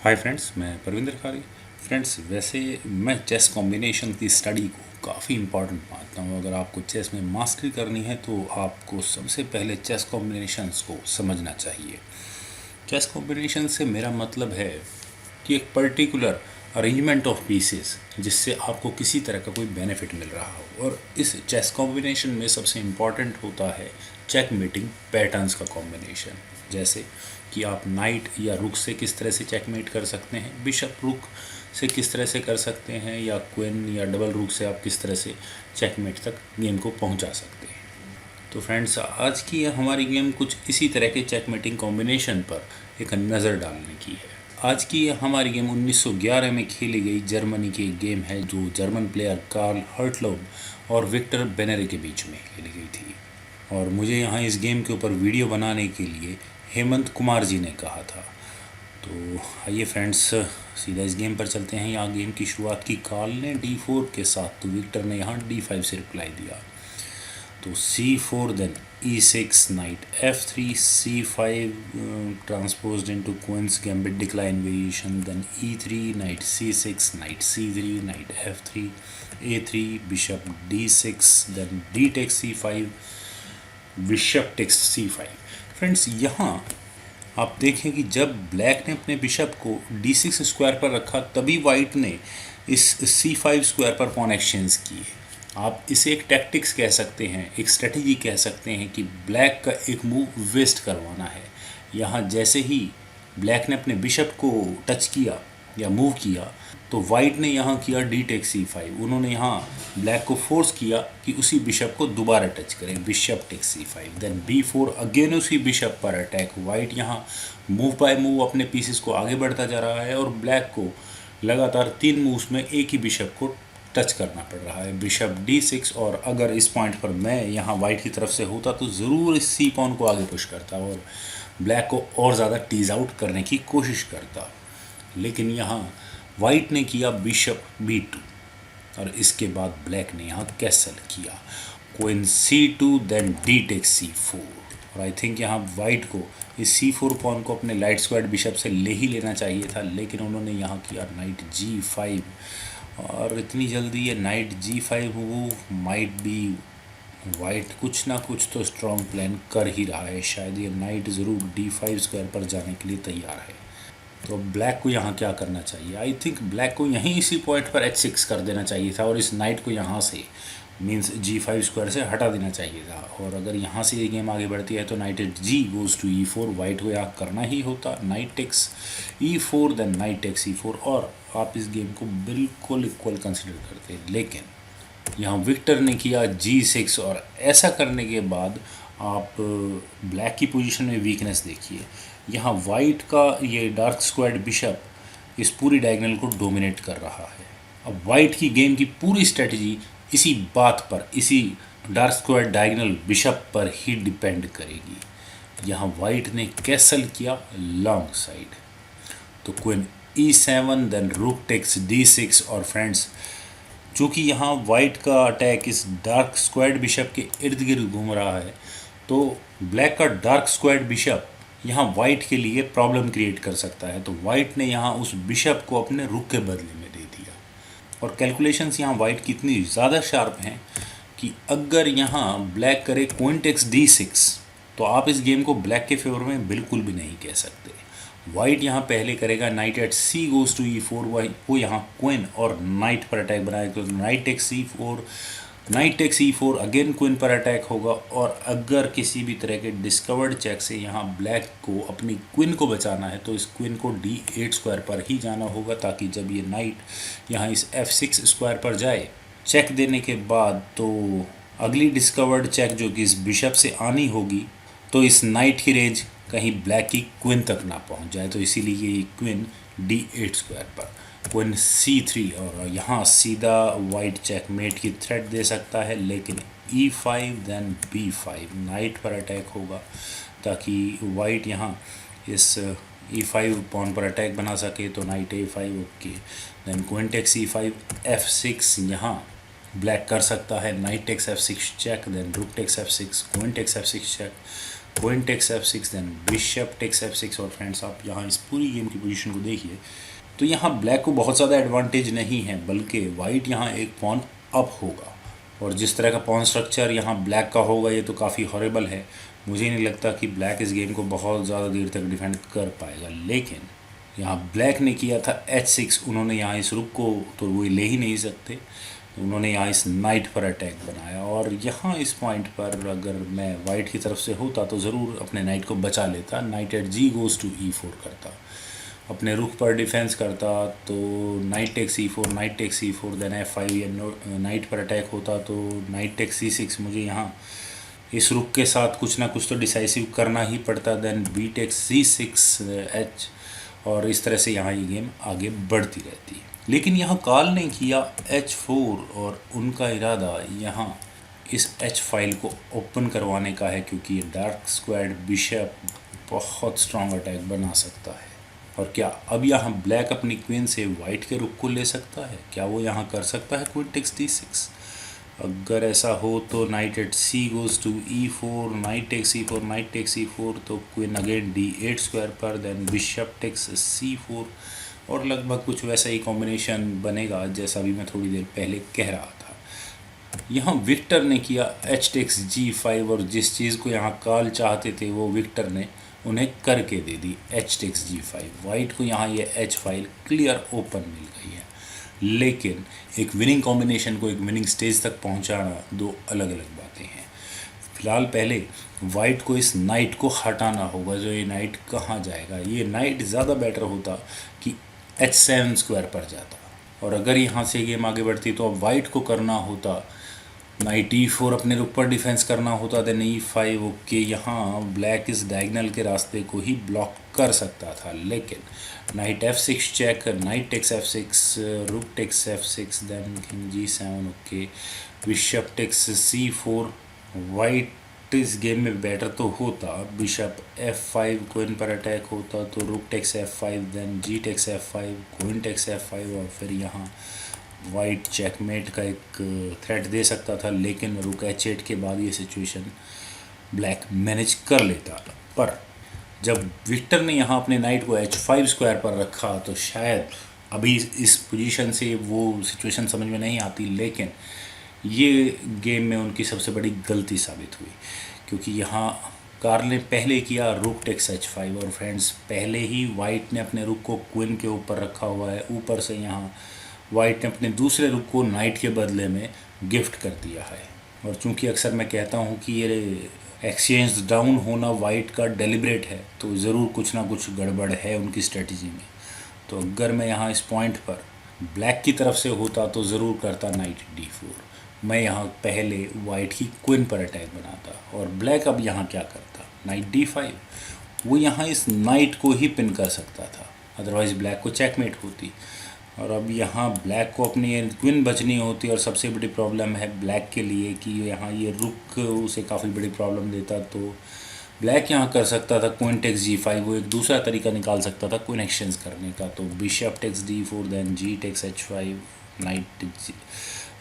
Hi friends, मैं परविंदर खारी। Friends, वैसे मैं चेस कॉम्बिनेशन की स्टडी को काफ़ी इम्पॉर्टेंट मानता हूँ। अगर आपको चेस में मास्टरी करनी है तो आपको सबसे पहले चेस कॉम्बिनेशंस को समझना चाहिए। चेस कॉम्बिनेशन से मेरा मतलब है कि एक पर्टिकुलर अरेंजमेंट ऑफ पीसेस जिससे आपको किसी तरह का कोई बेनिफिट मिल रहा हो। और इस चेस कॉम्बिनेशन में सबसे इम्पॉर्टेंट होता है चेक मेटिंग पैटर्न्स का कॉम्बिनेशन। जैसे कि आप नाइट या रुक से किस तरह से चेकमेट कर सकते हैं, बिशप रुक से किस तरह से कर सकते हैं, या क्वीन या डबल रुक से आप किस तरह से चेकमेट तक गेम को पहुंचा सकते हैं। तो फ्रेंड्स, आज की हमारी गेम कुछ इसी तरह के चेकमेटिंग कॉम्बिनेशन पर एक नज़र डालने की है। आज की हमारी गेम 1911 में खेली गई जर्मनी की एक गेम है जो जर्मन प्लेयर कार्ल हर्टलोग और विक्टर बेनेरे के बीच में खेली गई थी। और मुझे यहाँ इस गेम के ऊपर वीडियो बनाने के लिए हेमंत कुमार जी ने कहा था। तो आइए फ्रेंड्स, सीधा इस गेम पर चलते हैं। यहाँ गेम की शुरुआत की कार्ल ने D4 के साथ, तो विक्टर ने यहाँ D5 से रिप्लाई दिया। तो C4, then E6, knight F3, C5 transposed into queen's gambit decline variation, then E3, knight C6, knight C3, knight F3, A3, bishop D6, then D takes C5, bishop takes C5। Friends, यहाँ आप देखें कि जब black ने अपने bishop को D6 square पर रखा तभी वाइट ने इस C5 स्क्वायर पर पॉन एक्सचेंज किए। आप इसे एक टैक्टिक्स कह सकते हैं, एक स्ट्रेटजी कह सकते हैं कि ब्लैक का एक मूव वेस्ट करवाना है। यहाँ जैसे ही ब्लैक ने अपने बिशप को टच किया या मूव किया तो वाइट ने यहाँ किया D टेक्स C5। उन्होंने यहाँ ब्लैक को फोर्स किया कि उसी बिशप को दोबारा टच करें, bishop takes C5, then B4, again उसी बिशप पर अटैक। वाइट यहाँ मूव बाय मूव अपने पीसेस को आगे बढ़ता जा रहा है और ब्लैक को लगातार 3 मूव्स में एक ही बिशप को टच करना पड़ रहा है, बिशप D6। और अगर इस पॉइंट पर मैं यहाँ वाइट की तरफ से होता तो ज़रूर इस C पॉन को आगे पुश करता और ब्लैक को और ज़्यादा टीज आउट करने की कोशिश करता। लेकिन यहाँ वाइट ने किया बिशप B2 और इसके बाद ब्लैक ने यहाँ कैसल किया, queen C2, then D takes C4। और आई थिंक यहाँ वाइट को इस C4 पॉन को अपने लाइट स्क्वाड बिशप से ले ही लेना चाहिए था, लेकिन उन्होंने यहाँ किया नाइट G5। और इतनी जल्दी ये night G5 move might be white कुछ ना कुछ तो स्ट्रॉन्ग प्लान कर ही रहा है। शायद ये नाइट ज़रूर D5 स्क्वायर पर जाने के लिए तैयार है। तो ब्लैक को यहाँ क्या करना चाहिए? आई थिंक ब्लैक को यहीं इसी पॉइंट पर H6 कर देना चाहिए था और इस नाइट को यहाँ से मीन्स G5 स्क्वायर से हटा देना चाहिए था। और अगर यहाँ से ये गेम आगे बढ़ती है तो knight G goes to E4, white को यहाँ करना ही होता knight takes E4, then knight takes E4 और आप इस गेम को बिल्कुल इक्वल कंसिडर करते हैं। लेकिन यहाँ विक्टर ने किया G6 और ऐसा करने के बाद आप ब्लैक की पोजीशन में वीकनेस देखिए। यहाँ वाइट का ये डार्क स्क्वाड बिशप इस पूरी डायगोनल को डोमिनेट कर रहा है। अब वाइट की गेम की पूरी स्ट्रेटजी इसी बात पर, इसी डार्क स्क्वाड डायगोनल बिशप पर ही डिपेंड करेगी। यहाँ वाइट ने कैसल किया लॉन्ग साइड, तो queen E7, then rook takes D6। और फ्रेंड्स, चूँकि यहाँ वाइट का अटैक इस डार्क स्क्वाड बिशप के इर्द गिर्द घूम रहा है तो ब्लैक का डार्क स्क्वाड बिशप यहाँ वाइट के लिए प्रॉब्लम क्रिएट कर सकता है। तो वाइट ने यहाँ उस बिशप को अपने रुक के बदले में दे दिया। और कैलकुलेशंस यहाँ वाइट की इतनी ज़्यादा शार्प हैं कि अगर यहाँ ब्लैक करे क्वीन टेक्स D6 तो आप इस गेम को ब्लैक के फेवर में बिल्कुल भी नहीं कह सकते। वाइट यहाँ पहले करेगा knight at C goes to E4, वो यहाँ क्वीन और नाइट पर अटैक बनाएगा। तो knight takes C4, knight takes E4, again queen पर अटैक होगा। और अगर किसी भी तरह के डिस्कवर्ड चेक से यहाँ ब्लैक को अपनी क्वीन को बचाना है तो इस क्वीन को D8 स्क्वायर पर ही जाना होगा, ताकि जब ये नाइट यहाँ इस F6 स्क्वायर पर जाए चेक देने के बाद तो अगली डिस्कवर्ड चेक जो कि इस बिशप से आनी होगी तो इस नाइट की रेंज कहीं ब्लैक की क्वीन तक ना पहुंच जाए। तो इसीलिए ये क्वीन D8 स्क्वायर पर, क्वीन C3 और यहाँ सीधा वाइट चेकमेट की थ्रेट दे सकता है। लेकिन E5, देन B5, नाइट पर अटैक होगा ताकि वाइट यहाँ इस E5 पॉन पर अटैक बना सके। तो knight A5, okay, then queen takes E5, F6, यहाँ ब्लैक कर सकता है knight takes F6 check, then rook takes F6, queen takes F6 check, queen takes F6, then bishop takes F6। और friends आप यहाँ इस पूरी गेम की पोजीशन को देखिए तो यहाँ ब्लैक को बहुत ज़्यादा एडवांटेज नहीं है, बल्कि वाइट यहाँ एक पॉन अप होगा। और जिस तरह का पॉन स्ट्रक्चर यहाँ ब्लैक का होगा ये तो काफ़ी हॉरेबल है। मुझे नहीं लगता कि ब्लैक इस गेम को बहुत ज़्यादा देर तक डिफेंड कर पाएगा। लेकिन यहाँ ब्लैक ने किया था H6, उन्होंने यहाँ इस रुक को तो वो ले ही नहीं सकते, तो उन्होंने यहाँ इस नाइट पर अटैक बनाया। और यहाँ इस पॉइंट पर अगर मैं वाइट की तरफ से होता तो ज़रूर अपने नाइट को बचा लेता, knight at G goes to E4 करता, अपने रुख पर डिफेंस करता। तो knight takes E4, knight takes E4, then F5 या नाइट पर अटैक होता तो नाइट टेक्स C6। मुझे यहाँ इस रुख के साथ कुछ ना कुछ तो डिसाइसिव करना ही पड़ता, then B takes C6 H, और इस तरह से यहाँ ये गेम आगे बढ़ती रहती है। लेकिन यहाँ काल ने किया H4 और उनका इरादा यहाँ इस H फाइल को ओपन करवाने का है, क्योंकि ये डार्क स्क्वाड बिशप बहुत स्ट्रॉन्ग अटैक बना सकता है। और क्या अब यहाँ ब्लैक अपनी क्वीन से वाइट के रुख को ले सकता है? क्या वो यहाँ कर सकता है क्वीन टेक्स D6? अगर ऐसा हो तो knight at C goes to E4, knight takes E4, knight takes E4, तो क्वीन अगेन D8 स्क्वायर पर, देन बिशप टेक्स C4, और लगभग कुछ वैसा ही कॉम्बिनेशन बनेगा जैसा भी मैं थोड़ी देर पहले कह रहा था। यहाँ विक्टर ने किया H टेक्स G5, और जिस चीज़ को यहाँ काल चाहते थे वो विक्टर ने उन्हें करके दे दी, H टेक्स G5। वाइट को यहाँ ये H फाइल क्लियर ओपन मिल गई है। लेकिन एक विनिंग कॉम्बिनेशन को एक विनिंग स्टेज तक पहुंचाना दो अलग अलग बातें हैं। फिलहाल पहले वाइट को इस नाइट को हटाना होगा। जो ये नाइट कहाँ जाएगा? ये नाइट ज़्यादा बेटर होता कि H7 स्क्वायर पर जाता, और अगर यहाँ से गेम आगे बढ़ती तो अब वाइट को करना होता नाइट E4, अपने रुख पर डिफेंस करना होता, देन E5। ओके, यहाँ ब्लैक इस डायगनल के रास्ते को ही ब्लॉक कर सकता था, लेकिन night F6 check, night takes F6, rook takes F6, then king G7। Okay, bishop takes C4। White इस गेम में बेटर तो होता, बिशप F5, क्वीन पर अटैक होता तो rook takes F5, then G takes F5, queen takes F5, और फिर यहाँ वाइट चेकमेट का एक थ्रेट दे सकता था। लेकिन रुक H8 के बाद ये सिचुएशन ब्लैक मैनेज कर लेता। पर जब विक्टर ने यहाँ अपने नाइट को H5 स्क्वायर पर रखा तो शायद अभी इस पोजीशन से वो सिचुएशन समझ में नहीं आती, लेकिन ये गेम में उनकी सबसे बड़ी गलती साबित हुई, क्योंकि यहाँ कार्ल ने पहले किया रुक टेक्स H5, और फ्रेंड्स पहले ही वाइट ने अपने रुक को क्वीन के ऊपर रखा हुआ है। ऊपर से यहाँ वाइट ने अपने दूसरे रुक को नाइट के बदले में गिफ्ट कर दिया है। और चूंकि अक्सर मैं कहता हूँ कि ये एक्सचेंज डाउन होना वाइट का डेलिब्रेट है, तो ज़रूर कुछ ना कुछ गड़बड़ है उनकी स्ट्रेटजी में। तो अगर मैं यहाँ इस पॉइंट पर ब्लैक की तरफ से होता तो ज़रूर करता नाइट D4। मैं यहाँ पहले वाइट की क्वीन पर अटैक बनाता, और ब्लैक अब यहाँ क्या करता, नाइट D5। वो यहाँ इस नाइट को ही पिन कर सकता था, अदरवाइज़ ब्लैक को चेकमेट होती। और अब यहाँ ब्लैक को अपनी क्वीन बचनी होती, और सबसे बड़ी प्रॉब्लम है ब्लैक के लिए कि यहाँ ये रुक उसे काफ़ी बड़ी प्रॉब्लम देता। तो ब्लैक यहाँ कर सकता था क्वीन टेक्स G5, वो एक दूसरा तरीका निकाल सकता था क्वीन एक्सचेंज करने का। तो bishop takes D4, then G takes H5, knight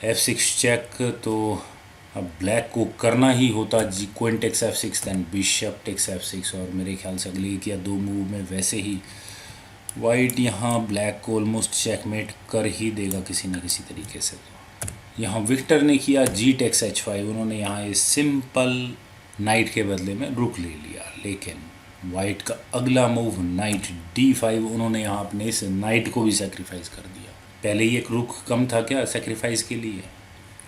F6 check. तो अब ब्लैक को करना ही होता queen takes F6, then bishop takes F6, और मेरे ख्याल से अगले एक या दो मूव में वैसे ही वाइट यहाँ ब्लैक को ऑलमोस्ट चेकमेट कर ही देगा किसी न किसी तरीके से। यहाँ विक्टर ने किया G टेक्स H5, उन्होंने यहाँ इस सिंपल नाइट के बदले में रुक ले लिया। लेकिन वाइट का अगला मूव नाइट D5, उन्होंने यहाँ अपने इस नाइट को भी सेक्रीफाइस कर दिया। पहले ही एक रुक कम था क्या सेक्रीफाइस के लिए?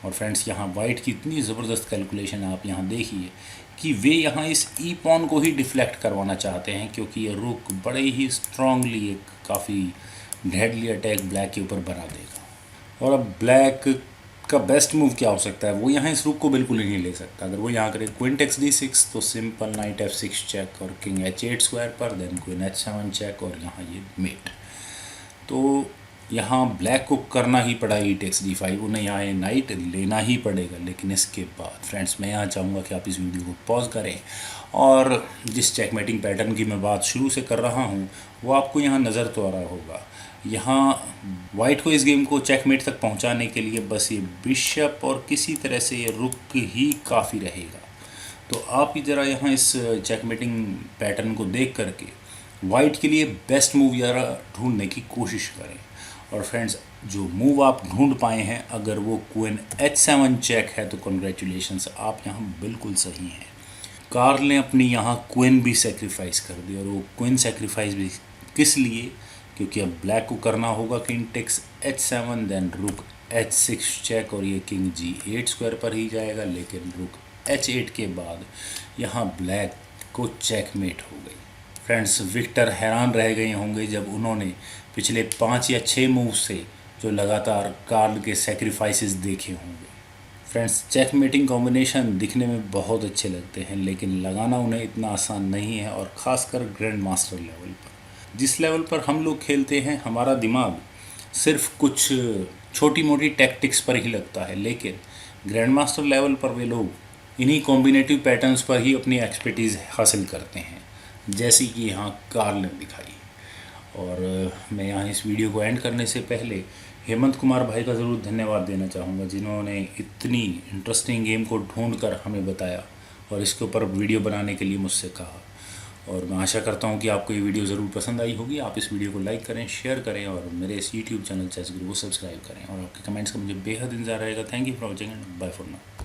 और फ्रेंड्स यहाँ वाइट की इतनी ज़बरदस्त कैलकुलेशन आप यहाँ देखिए कि वे यहाँ इस ई पॉन को ही डिफ्लेक्ट करवाना चाहते हैं, क्योंकि ये रुक बड़े ही स्ट्रांगली एक काफ़ी डेडली अटैक ब्लैक के ऊपर बना देगा। और अब ब्लैक का बेस्ट मूव क्या हो सकता है? वो यहाँ इस रुक को बिल्कुल ही नहीं ले सकता। अगर वो यहाँ करे क्वीन टेक्स D6 तो सिंपल नाइट F6 चेक, और किंग H8 स्क्वायर पर, देन क्वीन H7 चेक, और यहाँ ये मेट। तो यहाँ ब्लैक को करना ही पड़ा E टेक्स D5, उन्हें यहाँ ये नाइट लेना ही पड़ेगा। लेकिन इसके बाद फ्रेंड्स मैं यहाँ चाहूँगा कि आप इस वीडियो को पॉज करें, और जिस चेकमेटिंग पैटर्न की मैं बात शुरू से कर रहा हूँ वो आपको यहाँ नज़र तो आ रहा होगा। यहाँ वाइट को इस गेम को चेकमेट तक पहुँचाने के लिए बस ये बिशप और किसी तरह से ये रुक ही काफ़ी रहेगा। तो आप ही ज़रा यहाँ इस चेकमेटिंग पैटर्न को देख करके वाइट के लिए बेस्ट मूव ज़रा ढूंढने की कोशिश करें। और फ्रेंड्स, जो मूव आप ढूंढ पाए हैं, अगर वो क्वीन H7 चेक है तो कॉन्ग्रेचुलेशंस, आप यहाँ बिल्कुल सही हैं। कार्ल ने अपनी यहाँ क्वीन भी सेक्रीफाइस कर दी, और वो क्वीन सेक्रीफाइस भी किस लिए, क्योंकि अब ब्लैक को करना होगा किंग टेक्स H7, देन रुक H6 चेक, और ये किंग G8 स्क्वायर पर ही जाएगा। लेकिन रुक H8 के बाद यहाँ ब्लैक को चेकमेट हो गई। फ्रेंड्स, विक्टर हैरान रह गए होंगे जब उन्होंने पिछले 5 या 6 मूव से जो लगातार कार्ल के सेक्रीफाइसेस देखे होंगे। फ्रेंड्स, चेकमेटिंग कॉम्बिनेशन दिखने में बहुत अच्छे लगते हैं, लेकिन लगाना उन्हें इतना आसान नहीं है, और ख़ासकर ग्रैंड मास्टर लेवल पर। जिस लेवल पर हम लोग खेलते हैं, हमारा दिमाग सिर्फ कुछ छोटी मोटी टैक्टिक्स पर ही लगता है, लेकिन ग्रैंड मास्टर लेवल पर वे लोग इन्हीं कॉम्बिनेटिव पैटर्न्स पर ही अपनी एक्सपर्टीज़ हासिल करते हैं, जैसी कि यहाँ कार्ल ने दिखाई। और मैं यहाँ इस वीडियो को एंड करने से पहले हेमंत कुमार भाई का ज़रूर धन्यवाद देना चाहूँगा, जिन्होंने इतनी इंटरेस्टिंग गेम को ढूंढ कर हमें बताया और इसके ऊपर वीडियो बनाने के लिए मुझसे कहा। और मैं आशा करता हूँ कि आपको ये वीडियो ज़रूर पसंद आई होगी। आप इस वीडियो को लाइक करें, शेयर करें, और मेरे इस यूट्यूब चैनल चेस गुरु को सब्सक्राइब करें। और आपके कमेंट्स का मुझे बेहद इंतजार रहेगा। Thank you for watching and bye for now.